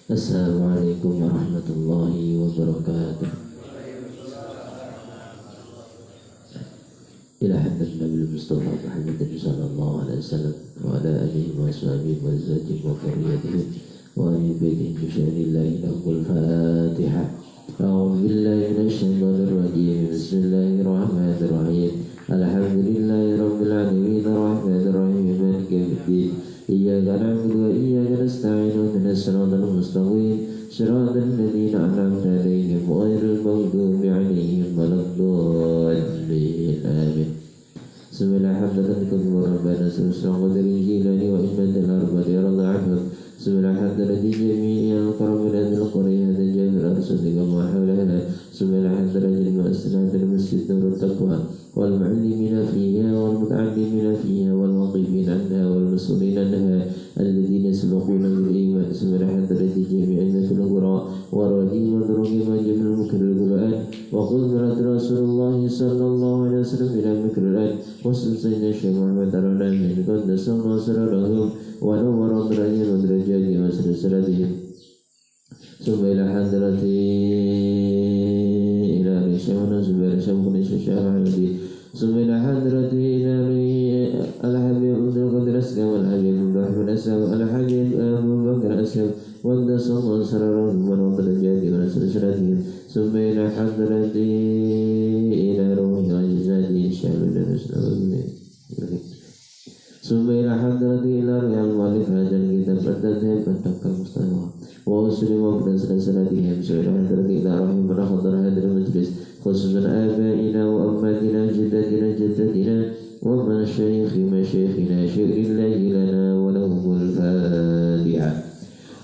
Assalamualaikum warahmatullahi wabarakatuh. Ila hadratin Nabil Mustafa Muhammadin sallallahu alaihi wasallam wa ala alihi wa sahbihi wa azwajihi wa dhurriyyatihi wa ahli baitihi bi syarillahi lahul Fatihah. A'udzu billahi minasy syaithanir rajim. Bismillahirrahmanirrahim. Alhamdulillahi rabbil alamin arrahmanir rahim maliki yaumiddin. Iyyaka na'budu wa iyyaka nasta'in ihdinas siratal mustaqim siratal ladzina an'amta 'alaihim ghairil maghdubi 'alaihim waladdallin. Amin. Bismillahirrahmanirrahim. Rabbana sallallahu alaihi wa sallam. Bismillahirrahmanirrahim. Jami'al karamil al-qur'an jami'al arsalika ma hawlaha. Bismillahirrahmanirrahim. Assalatul masjid nurut taqwa wal mu'allimina fiha wal muta'allimina fiha wal waqifin anha wal mas'ulin anha alladhina sabaquna bil iman. Bismillahirrahmanirrahim. Jami'al fil qura wa rahim wa durugim jami'al mukarril qur'an wa qudrat Rasulullah sallallahu alaihi wasallam ila mukarril wa sayyidina Syekh Muhammad al-Alamin qaddasallahu sirrahum wa nawwara darajatihim wa darajatihim wa silsilatihim. Subhanallahi hadrati ila risyana subhanallahi syamkhuna syahadi. Subhanallahi hadrati ila al-habib al-qadir aslam al-habib al-rahman aslam al-habib Abu Bakar aslam wa dasallahu sirrahum wa nawwara darajatihim wa silsilatihim. Subhanallahi hadrati ila ruhi al-jazadi syahadu rasulullah. Subhanallahi hadrati ila al-walif hadzal kitab at-tadhib at-takal mustawa wa usri wa bidasratihim. Subhanallahi hadrati ila rahim rahadar hadzal majlis khususan abaina wa ammatina jaddatina jaddatina wa masyayikhina syirrillahi lana wa lahumul Fatihah.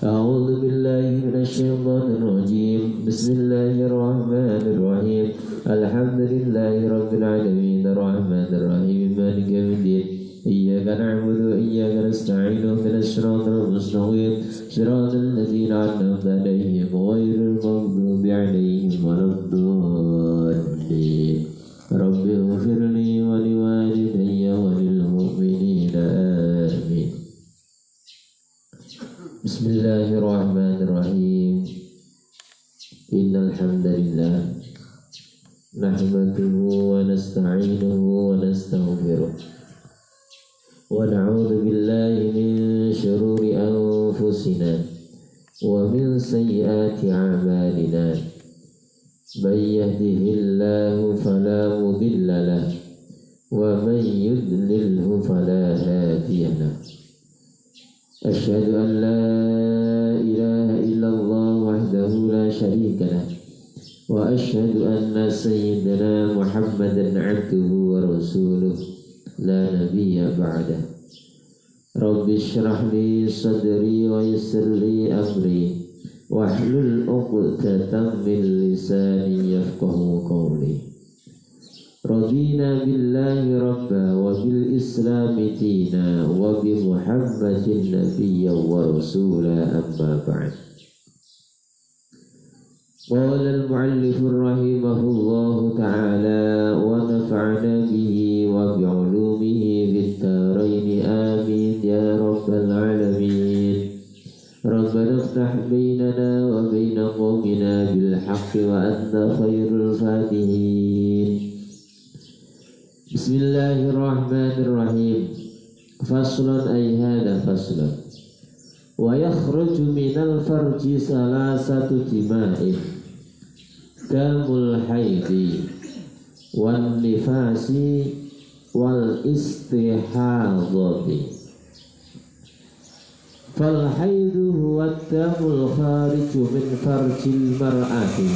A'udzu billahi minasy syaithanir rajim. Bismillahirrahmanirrahim. Alhamdulillahi rabbil alamin arrahmanir rahim maliki yaumiddin. Iyyaka na'budu wa iyyaka nasta'in ihdinas siratal mustaqim siratal ladzina an'amta 'alaihim ghairil maghdubi 'alaihim waladdallin. Rabbi ighfirli wa liwalidayya wa lil mu'minina amin. Bismillahirrahmanirrahim. Innal hamdalillah nahmaduhu wa nasta'inuhu wa nastaghfiruh wa na'udzu billahi min shururi anfusina wa min sayyiati a'malina. May yahdihillahu fala mudilla lahu wa man yudlilhu fala hadiya lahu. Asyhadu an la ilaha illallah wahdahu la syarika lahu wa asyhadu anna sayyidana Muhammadan 'abduhu wa rasuluh la nabiyya ba'dah. Rabbi shrah li sadri wa yassir li amri wahlul 'uqdatam min lisani yafqahu qawli. Radina billahi rabba wa bil islami dina wa bi Muhammadin nabiyya wa rasula amma ba'd. Qala al-mu'allif rahimahullahu ta'ala wa nafa'na bihi wa bi 'ulumihi fid darain amin ya rabbal alamin. Rabbana iftah bainana wa baina qawmina bil haqqi wa anta khairul fatihin. Bismillahirrahmanirrahim. Faslun ay hada faslun. Wa yakhruju minal farji salasatu dima'in damul haidi wan nifasi wal istihadati. Fal haidu huwa damul khariju min farjil mar'ati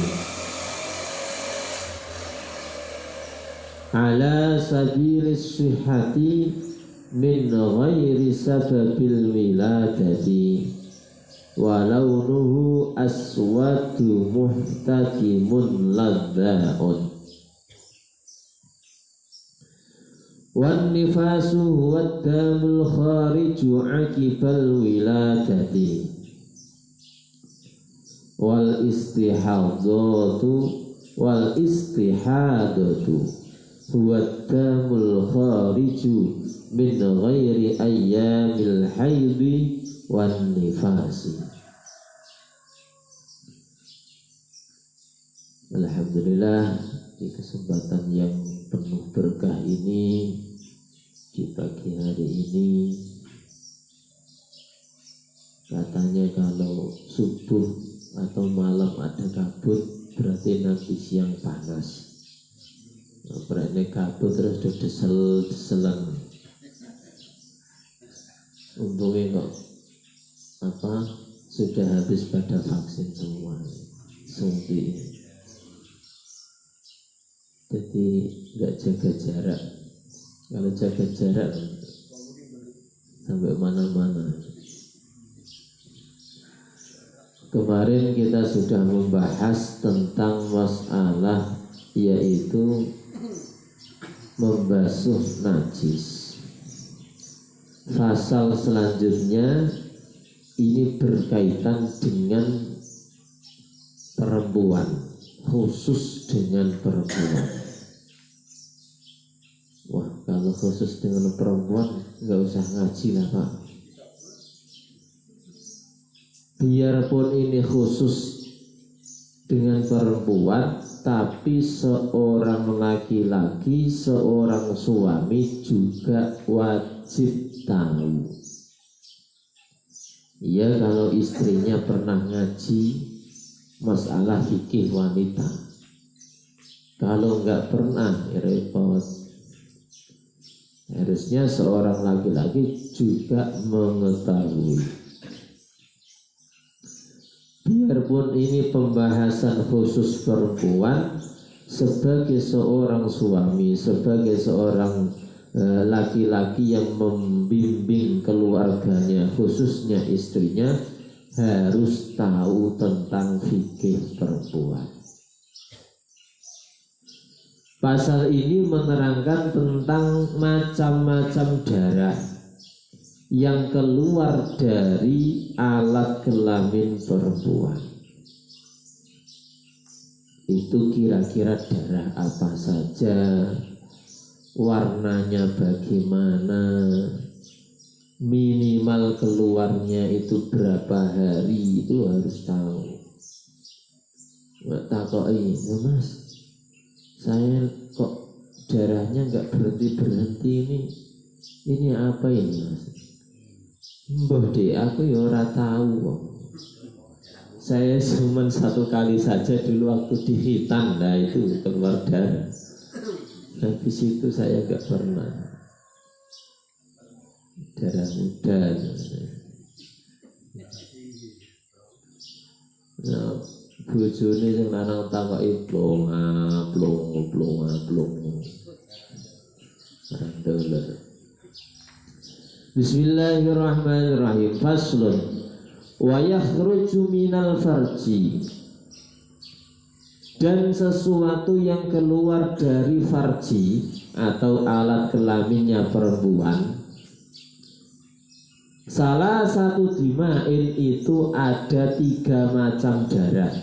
ala sabilis sihhati min ghairi sababil wiladati wa launuhu aswadu muhtakimun ladha'un. Wan nifasu huwa damul khariju akibal wiladati wal istihadatu huwa damul khariju min ghairi ayyamil haidi wan nifasi. Alhamdulillah di kesempatan yang penuh berkah ini, di pagi hari ini, katanya kalau subuh atau malam ada kabut berarti nanti siang panas. Berarti kabut terus desel-deselan. Untungnya kok sudah habis pada vaksin semua suntik. Jadi nggak jaga jarak. Kalau jaga jarak sampai mana-mana. Kemarin kita sudah membahas tentang masalah yaitu membasuh najis. Pasal selanjutnya ini berkaitan dengan perempuan, khusus dengan perempuan. Wah, kalau khusus dengan perempuan nggak usah ngaji lah Pak. Biarpun ini khusus dengan perempuan, tapi seorang laki-laki, seorang suami juga wajib tahu. Ya, kalau istrinya pernah ngaji masalah fikih wanita. Kalau nggak pernah, ya repot. Harusnya seorang laki-laki juga mengetahui. Biarpun ini pembahasan khusus perempuan, sebagai seorang suami, sebagai seorang laki-laki yang membimbing keluarganya, khususnya istrinya, harus tahu tentang fikih perempuan. Pasal ini menerangkan tentang macam-macam darah yang keluar dari alat kelamin perempuan. Itu kira-kira darah apa saja, warnanya bagaimana, minimal keluarnya itu berapa hari, itu harus tahu. Nggak takoi, ya Mas, saya kok darahnya nggak berhenti ini apa ini Mas? Mbah dek, aku ya ora tahu kok. Saya cuma satu kali saja dulu waktu di hitan, nah itu keluar darah. Habis itu saya nggak pernah. Darah muda. Nah, bojone sing lanang takoki plong. Randoler. Bismillahirrahmanirrahim. Faslun wa yakhruju minal farji, dan sesuatu yang keluar dari farji atau alat kelaminnya perempuan. Salah satu dima'in itu ada 3 macam darah.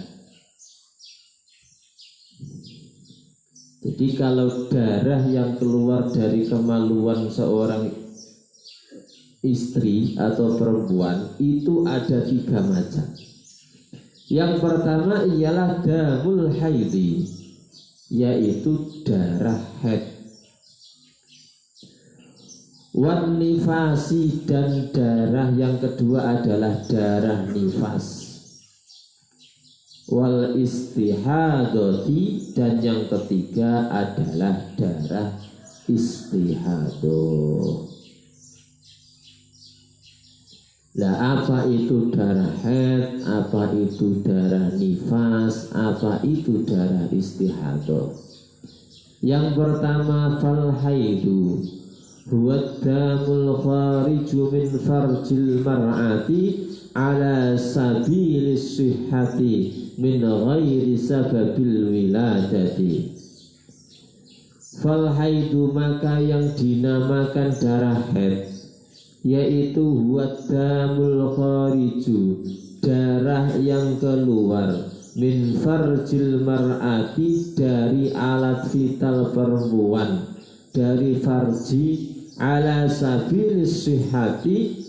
Jadi kalau darah yang keluar dari kemaluan seorang istri atau perempuan itu ada 3 macam. Yang pertama ialah damul haidi, yaitu darah haid. Wan nifasi, dan darah yang kedua adalah darah nifas. Wal istihadoti, dan yang ketiga adalah darah istihadoh. Lah apa itu darah haid, apa itu darah nifas, apa itu darah istihadoh? Yang pertama, fal haidu huwa damul khariju min farjil mar'ati ala sabilis sihhati min ghairi sababil wiladati. Fal haidu, maka yang dinamakan darah haid, yaitu huwadamul khariju, darah yang keluar, min farjil mar'ati, dari alat vital perempuan, dari farji, ala sabilis sihhati,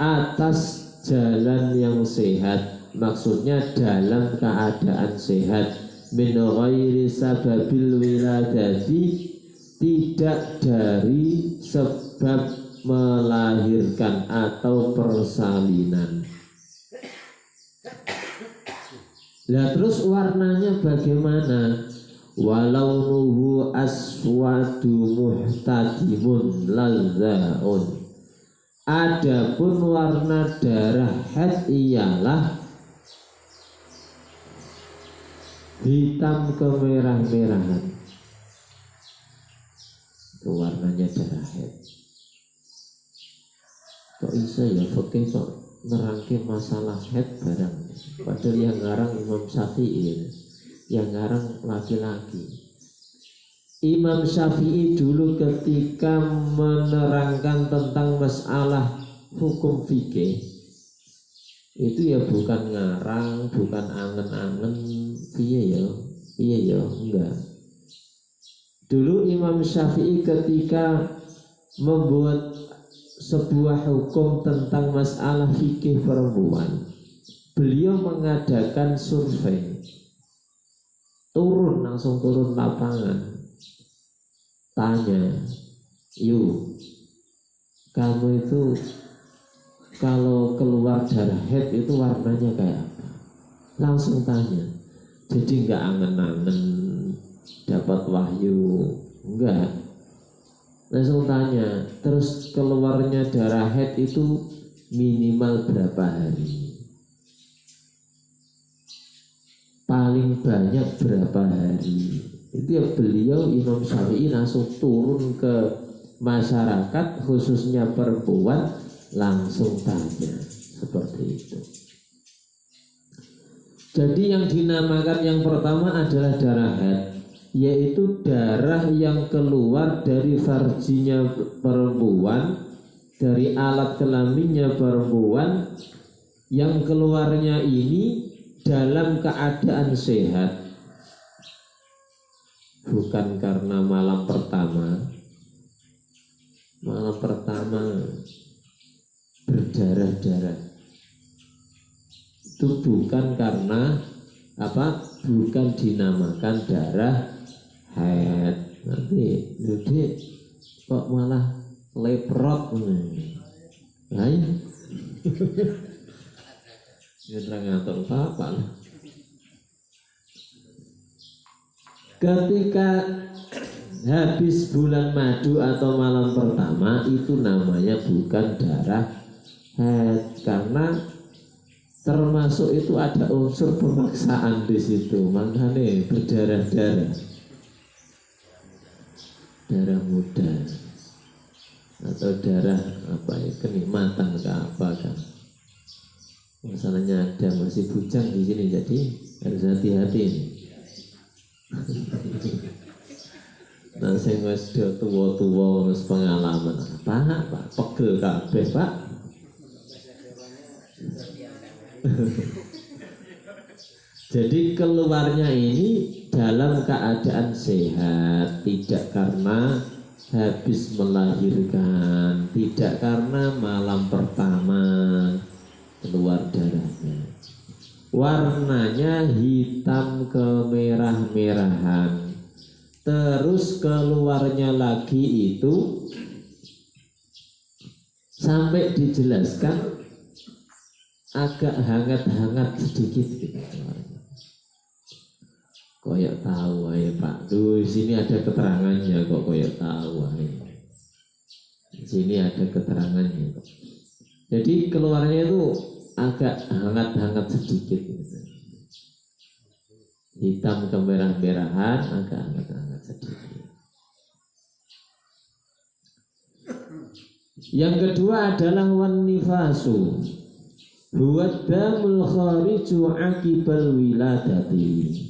atas jalan yang sehat, maksudnya dalam keadaan sehat, min ghairi sababil wiladati, tidak dari sebab melahirkan atau persalinan. Lah terus warnanya bagaimana? Walaunuhu aswadu muhtadimun lazzaun. Adapun warna darah haid ialah hitam kemerah-merahan. Itu warnanya darah haid. Kok bisa ya fikih kok nerangke masalah haid barang. Padahal yang ngarang Imam Syafi'i, yang ngarang laki-laki. Imam Syafi'i dulu ketika menerangkan tentang masalah hukum fikih itu ya bukan ngarang, bukan angen-angen, iya ya, enggak. Dulu Imam Syafi'i ketika membuat sebuah hukum tentang masalah fikih perempuan, beliau mengadakan survei, langsung turun lapangan, tanya, yuk, kamu itu kalau keluar darah haid itu warnanya kayak apa? Langsung tanya. Jadi nggak angen-angen dapat wahyu, enggak. Langsung tanya. Terus keluarnya darah haid itu minimal berapa hari? Paling banyak berapa hari? Itu ya beliau Imam Syafi'i langsung turun ke masyarakat khususnya perempuan, langsung tanya seperti itu. Jadi yang dinamakan yang pertama adalah darah haid, yaitu darah yang keluar dari farjinya perempuan, dari alat kelaminnya perempuan, yang keluarnya ini dalam keadaan sehat, bukan karena malam pertama berdarah-darah. Itu bukan karena apa? Bukan dinamakan darah haid. Nanti Dede kok malah leprot nih. Ini terang apa lah. Ketika habis bulan madu atau malam pertama itu namanya bukan darah haid, karena termasuk itu ada unsur pemaksaan di situ, makanya berdarah-darah, darah muda atau darah apa ya, kenikmatan ke apa kan. Masalahnya ada masih bujang di sini, jadi harus hati-hati nih. Nah, sing wis tuwa-tuwa wis pengalaman. Pak, pegel kabeh, Pak. Jadi keluarnya ini dalam keadaan sehat, tidak karena habis melahirkan, tidak karena malam pertama keluar darahnya. Warnanya hitam kemerah-merahan. Terus keluarnya lagi itu sampai dijelaskan agak hangat-hangat sedikit gitu. Koyok tahu aja Pak. Duh, sini ada keterangannya kok, koyok tahu aja. Di sini ada keterangannya kok. Jadi keluarnya itu agak hangat-hangat sedikit gitu. Hitam kemerah-merahan, agak hangat-hangat sedikit. Yang kedua adalah wan nifasu. Huwa damul khariju akibal wiladati.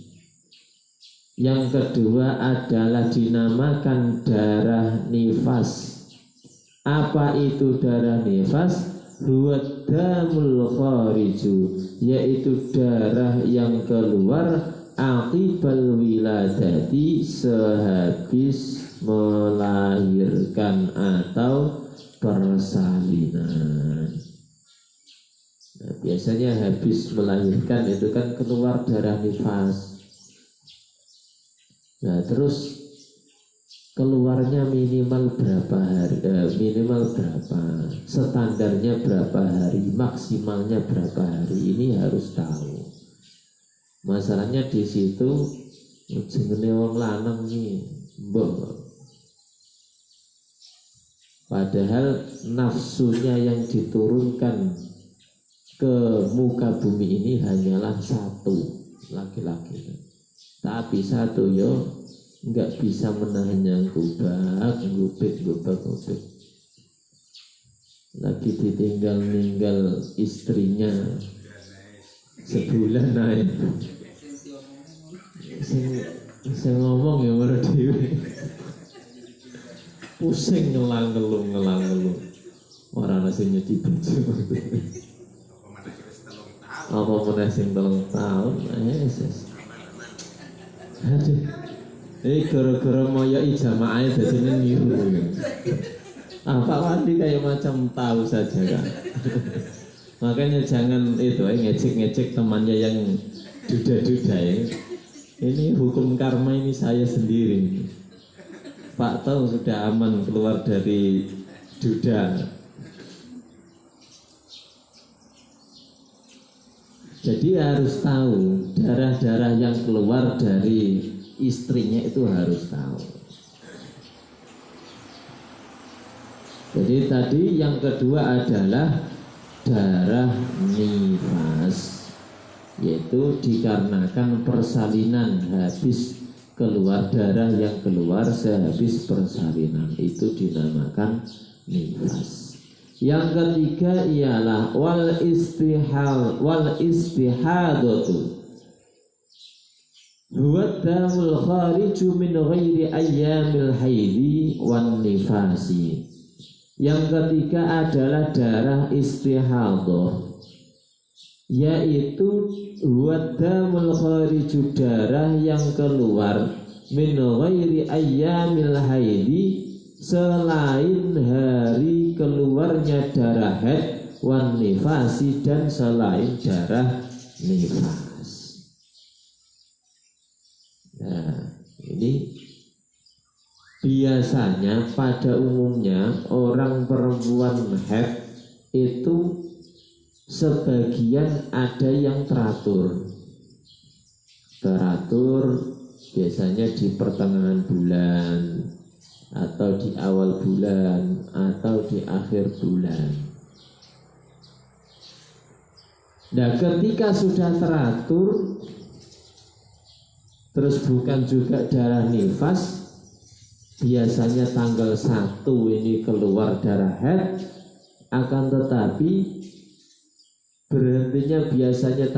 Yang kedua adalah dinamakan darah nifas. Apa itu darah nifas? Huwa damul khariju, yaitu darah yang keluar akibal wiladati, sehabis melahirkan atau persalinan. Nah, biasanya habis melahirkan itu kan keluar darah nifas. Nah terus keluarnya minimal berapa hari, minimal berapa, standarnya berapa hari, maksimalnya berapa hari, ini harus tahu. Masalahnya di situ jenenge wong lanang nih, mbok. Padahal nafsunya yang diturunkan ke muka bumi ini hanyalah satu laki-laki. Tapi satu yo nggak bisa menahan yang gubak, gubik. Lagi ditinggal istrinya sebulan naik. Saya ngomong ya menurut dewi. Pusing ngelang ngeluh. Orang nasinya di baju. Apa menasing 3 tahun? Aduh. Gara-gara moyoi jamaahnya jadinya niru. Pak Wandi kayak macam tahu saja kan. Makanya jangan itu ngecek temannya yang duda-duda ya. Ini hukum karma ini saya sendiri. Pak tahu sudah aman keluar dari duda. Jadi harus tahu darah-darah yang keluar dari istrinya itu harus tahu. Jadi tadi yang kedua adalah darah nifas, yaitu dikarenakan persalinan, habis keluar darah yang keluar sehabis persalinan, itu dinamakan nifas. Yang ketiga ialah wal istihadatu huwa damul khariju min ghairi ayyamil haidi wan nifasi. Yang ketiga adalah darah istihadah, yaitu huwa damul khariju, darah yang keluar min ghairi ayyamil haidi, selain hari keluarnya darah haid wan nifasi, dan selain darah nifas. Nah, ini biasanya pada umumnya orang perempuan haid itu sebagian ada yang teratur biasanya di pertengahan bulan atau di awal bulan atau di akhir bulan. Nah, ketika sudah teratur terus bukan juga darah nifas, biasanya tanggal 1 ini keluar darah haid, akan tetapi berhentinya biasanya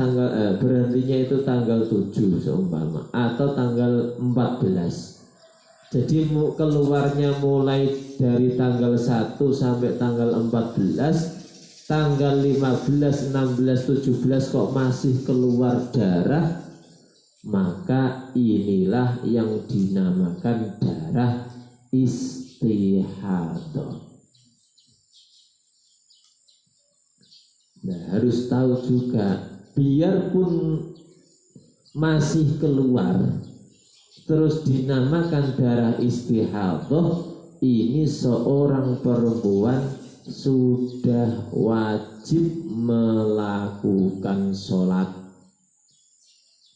berhentinya itu tanggal 7 seumpama atau tanggal 14. Jadi keluarnya mulai dari tanggal 1 sampai tanggal 14, tanggal 15, 16, 17 kok masih keluar darah, maka inilah yang dinamakan darah istihadah. Nah, harus tahu juga, biarpun masih keluar terus dinamakan darah istihadah, ini seorang perempuan sudah wajib melakukan sholat.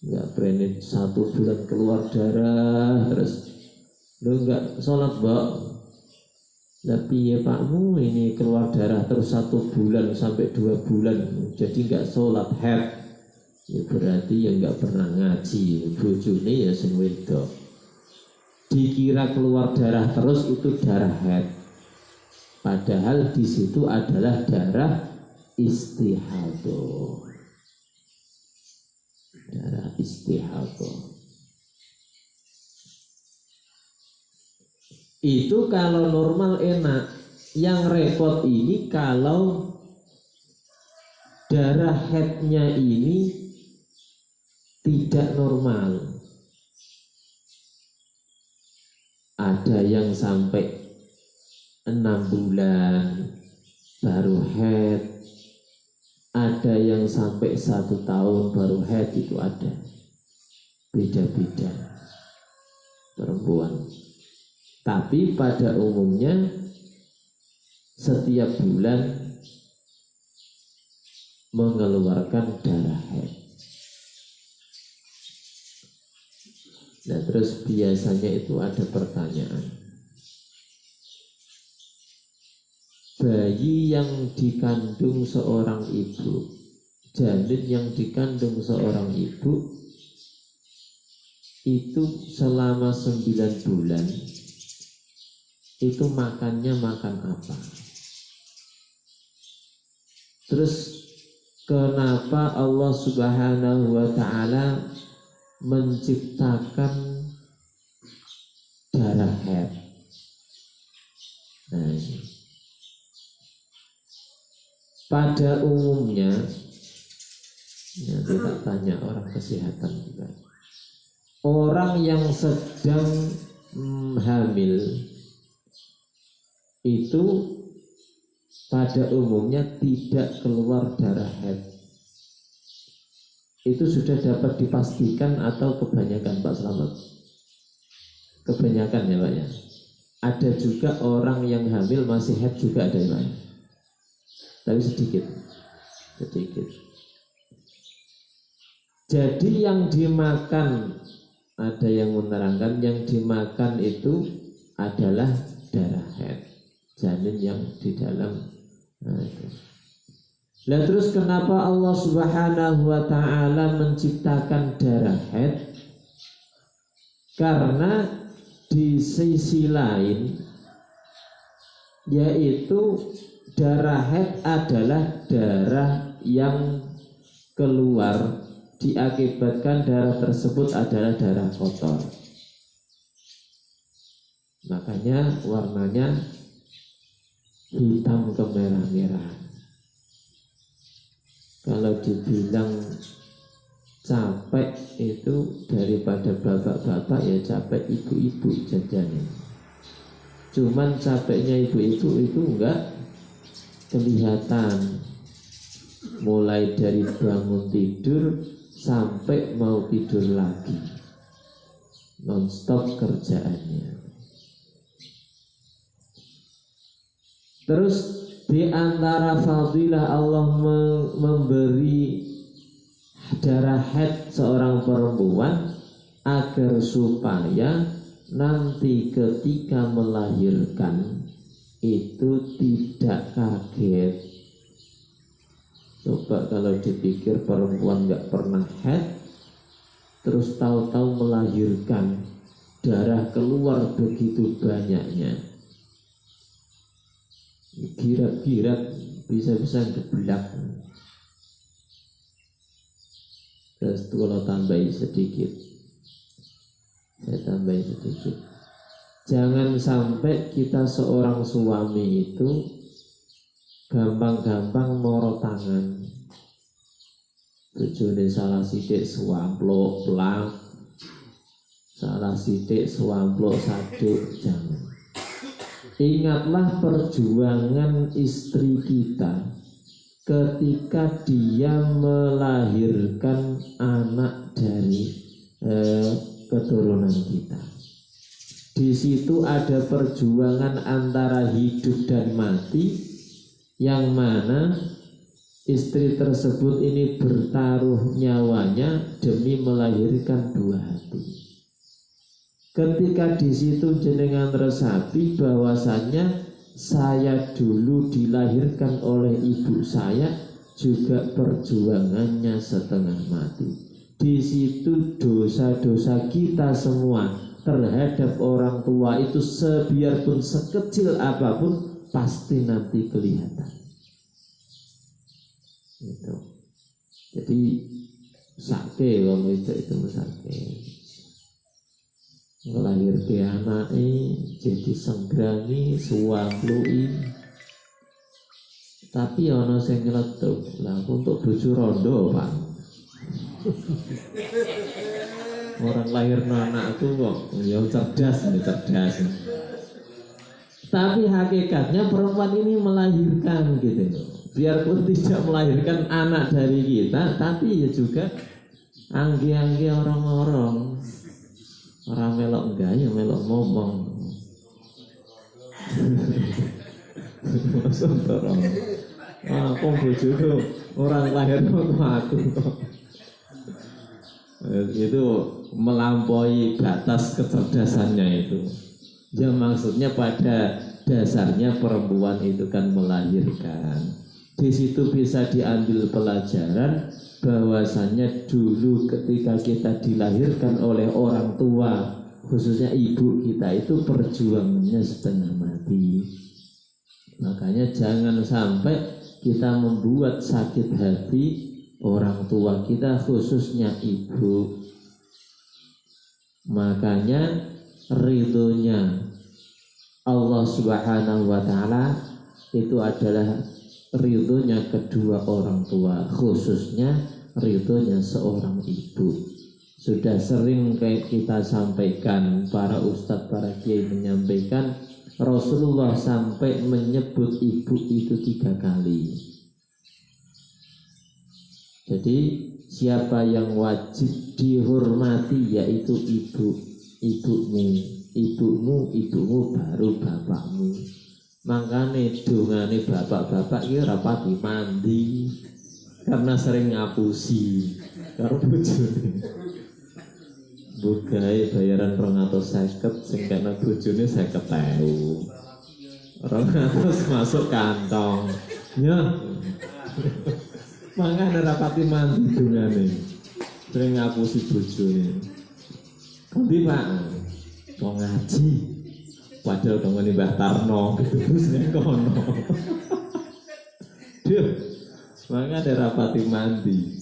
Enggak berani 1 bulan keluar darah terus lu enggak sholat, Mbak. Tapi ya pakmu ini keluar darah terus 1 bulan sampai 2 bulan jadi enggak sholat haid, ya berarti ya enggak pernah ngaji. Bojone ya sing wedok dikira keluar darah terus itu darah haid, padahal di situ adalah darah istihadah. Darah istihadah itu kalau normal enak, yang repot ini kalau darah haidnya ini tidak normal. Ada yang sampai 6 bulan baru haid, ada yang sampai 1 tahun baru haid, itu ada, beda-beda. perempuan. Tapi pada umumnya setiap bulan mengeluarkan darah haid. Nah terus biasanya itu ada pertanyaan, bayi yang dikandung seorang ibu, janin yang dikandung seorang ibu itu selama 9 bulan itu makannya makan apa? Terus kenapa Allah Subhanahu wa ta'ala menciptakan darah haid? Nah, ini. Pada umumnya, ya, kita tanya orang kesehatan juga. Orang yang sedang hamil itu pada umumnya tidak keluar darah haid. Itu sudah dapat dipastikan atau kebanyakan Pak Slamet? Kebanyakan ya Pak ya. Ada juga orang yang hamil masih haid juga ada ya Pak. Tapi sedikit. Jadi yang dimakan, ada yang menerangkan yang dimakan itu adalah darah haid, janin yang di dalam. Nah terus kenapa Allah Subhanahu wa ta'ala menciptakan darah haid? Karena di sisi lain, yaitu darah haid adalah darah yang keluar diakibatkan darah tersebut adalah darah kotor. Makanya warnanya hitam kemerah-merahan. Kalau dibilang capek itu daripada bapak-bapak ya capek ibu-ibu jajannya. Cuman capeknya ibu-ibu itu enggak kelihatan. Mulai dari bangun tidur sampai mau tidur lagi, non-stop kerjaannya. Terus di antara fadilah Allah memberi darah haid seorang perempuan agar supaya nanti ketika melahirkan itu tidak kaget. Coba kalau dipikir perempuan nggak pernah haid, terus tahu-tahu melahirkan, darah keluar begitu banyaknya, girat-girat bisa-bisa geblak. Terus kalau tambahin sedikit, saya tambahin sedikit. Jangan sampai kita seorang suami itu gampang-gampang moro tangan. Bojone salah sithik suamplok plak, salah sithik suamplok saduk, jangan. Ingatlah perjuangan istri kita ketika dia melahirkan anak dari keturunan kita. Di situ ada perjuangan antara hidup dan mati, yang mana istri tersebut ini bertaruh nyawanya demi melahirkan dua hati. Ketika di situ jenengan resapi bahwasannya saya dulu dilahirkan oleh ibu saya juga perjuangannya setengah mati. Di situ dosa-dosa kita semua terhadap orang tua itu sebiarpun sekecil apapun pasti nanti kelihatan. Itu. Jadi sake wong itu sake. Ngelahirke anake jadi senggrani suamplui. Tapi ana sing nyeletuk, lah untuk bojo rondo, Pak. Orang lahir anakku kok ya cerdas. Tapi hakikatnya perempuan ini melahirkan gitu loh. Biarpun tidak melahirkan anak dari kita, tapi ya juga anggi-anggi orang-orang. Ora melok gaya, melok ngomong. Masuk orang. Aku bojoku orang lahir aku. Itu melampaui batas kecerdasannya itu. Ya maksudnya pada dasarnya perempuan itu kan melahirkan. Di situ bisa diambil pelajaran bahwasannya dulu ketika kita dilahirkan oleh orang tua, khususnya ibu kita, itu perjuangannya setengah mati. Makanya jangan sampai kita membuat sakit hati orang tua kita, khususnya ibu. Makanya ridhonya Allah Subhanahu wa ta'ala itu adalah ridhonya kedua orang tua, khususnya ridhonya seorang ibu. Sudah sering kayak kita sampaikan, para ustadz, para kiai menyampaikan, Rasulullah sampai menyebut ibu itu 3 kali. Jadi siapa yang wajib dihormati yaitu ibumu baru bapakmu. Makanya dongane bapak-bapak iki rapati mandi karena sering ngapusi karo bojone. Bukae bayaran 250 sing kena bojone 50.000. 200 masuk kantong. Ya. Makanya rapati mandi dongane. Sering ngapusi bojone. Kondi Pak, mau ngaji. Padahal dongane Mbah Tarno gitu terus ning kono. Duh. Makanya rapati mandi.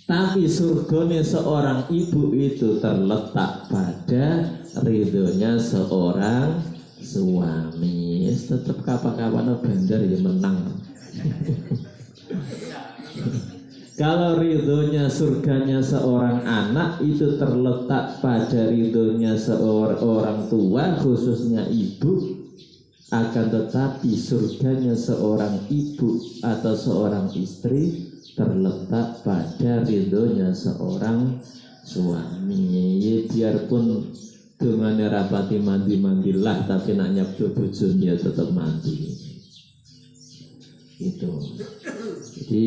Tapi surganya seorang ibu itu terletak pada ridhonya seorang suami. Tetap kapan-kapan bandar ya menang. Kalau ridhonya surganya seorang anak itu terletak pada ridhonya seorang tua, khususnya ibu. Akan tetapi surganya seorang ibu atau seorang istri terletak pada ridhonya seorang suami. Ya, biarpun dengan rapati mandi-mandilah, tapi nak nyabdo bojone tetap mandi. Itu. Jadi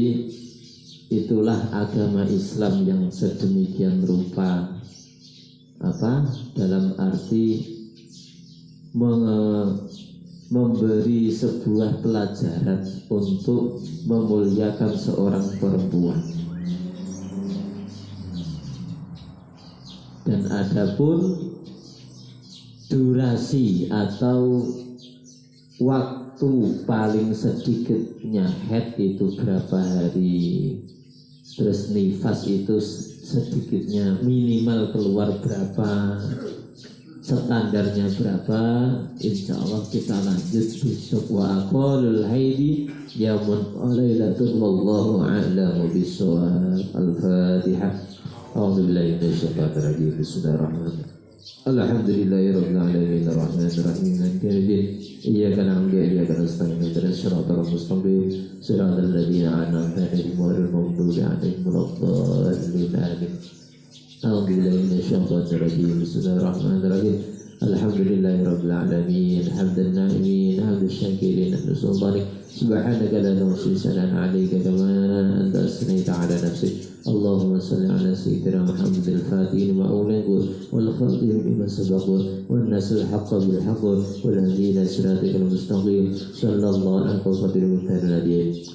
itulah agama Islam yang sedemikian rupa, dalam arti memberi sebuah pelajaran untuk memuliakan seorang perempuan. Dan adapun durasi atau waktu paling sedikitnya haid itu berapa hari, terus nifas itu sedikitnya minimal keluar berapa, standarnya berapa, insya Allah kita lanjut besok. Wa aqalul haidi yamun alailatul wallahu a'lamu bisawab. Al-Fatihah. A'udzubillahi minasyaitonir rajim. Bismillahirrahmanirrahim. Alhamdulillahirabbil alamin arrahmanir rahim maliki yaumiddin. Iyyaka na'budu wa iyyaka nasta'in ihdinas siratal mustaqim siratal ladzina an'amta 'alaihim ghairil maghdubi 'alaihim waladdallin. Amin. A'udzubillahi minasyaitonir rajim. Bismillahirrahmanirrahim. Alhamdulillahirabbil alamin hamdan na'imin hamdan syakirin hamdan sultanik. Subhanaka la nuhsi sana'an 'alaika kama anta asnaita 'ala nafsik. Allahumma salli ala sayyidina Muhammad al-Fatih lima ughliqa wal khatimi lima sabaqa wan nasrul haqqo bil haqqo wal hadi ila siratikal mustaqim sallallahu alaihi wa sallam.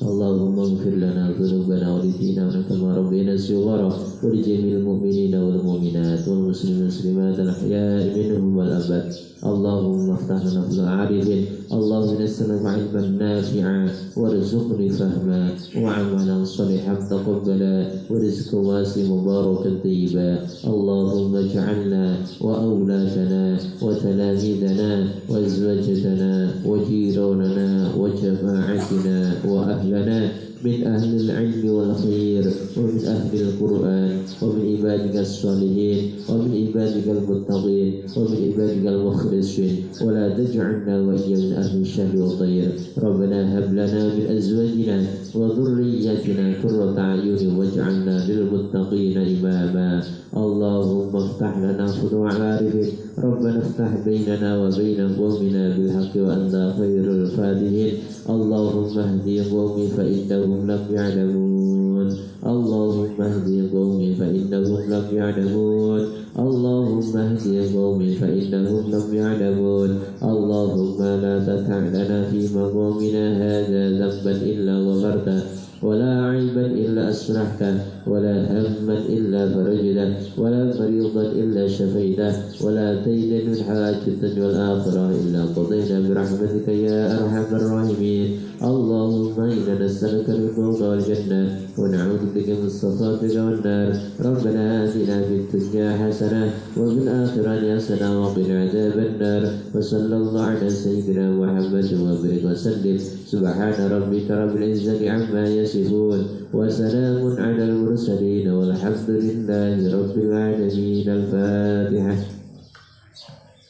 Allahumma ighfir lana dhunubana wa lidina wa kama rabbina shighara wa li jami'il mu'minina wal mu'minat wal muslimin muslimat al ahya'i minhum wal abad. Allahumma iftah lana fil 'arifin. Allahumma nas'aluka 'ilman nafi'an warzuqni fahma wa 'amalan shalihan taqabbala ورزق واسع مباركا طيبا. اللهم اجعلنا وأولادنا وتلاميذنا وأزواجنا وجيراننا وجماعتنا وأهلنا من أهل العلم والخير ومن أهل القرآن ومن عبادك الصالحين ومن عبادك المتقين ومن عبادك المخلصين ولا تجعلنا وإياهم من أهل الشر والضير. ربنا هب لنا من أزواجنا وذرياتنا قرة أعين واجعلنا للمتقين إماما. اللهم افتح لنا فروع العارفين. ربنا افتح بيننا وبين قومنا بالحق وأنت خير الفاتحين. اللهم اهد قومي فإنهم لم يعلمون. اللهم اهد قومي فإنهم لم يعلمون. اللهم اهد قومي فإنهم لم يعلمون. اللهم لا تدع لنا في مقامنا هذا ذنبا إلا غفرته ولا عيبا إلا أصلحته ولا هما إلا فرجته ولا مريضا إلا شفيته ولا دينا من حاجة والآخرة إلا قضينا برحمتك يا أرحم الراحمين. اللهم إنا نسألك الفوز والجنة ونعوذ بك من سخطك والنار. ربنا آتنا في الدنيا حسنة وفي الآخرة حسنة وقنا عذاب النار. وصلى الله على سيدنا محمد وبارك وسلم. سبحان ربك رب العزة عما يصفون وسلام على المرسلين والحمد لله رب العالمين. الفاتحة.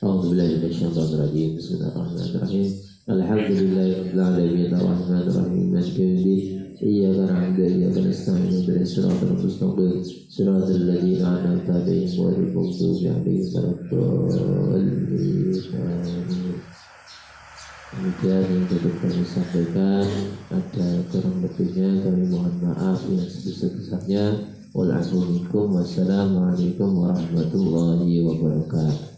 أعوذ بالله من الشيطان الرجيم. بسم الله الرحمن الرحيم. الحمد لله رب العالمين الرحمن الرحيم مالك يوم الدين. إياك نعبد وإياك نستعين اهدنا الصراط المستقيم صراط الذين أنعمت عليهم غير المغضوب عليهم ولا الضالين. Demikian yang dapat kami sampaikan, ada kurang lebihnya kami mohon maaf yang sebesar-besarnya. Wassalamualaikum warahmatullahi wabarakatuh.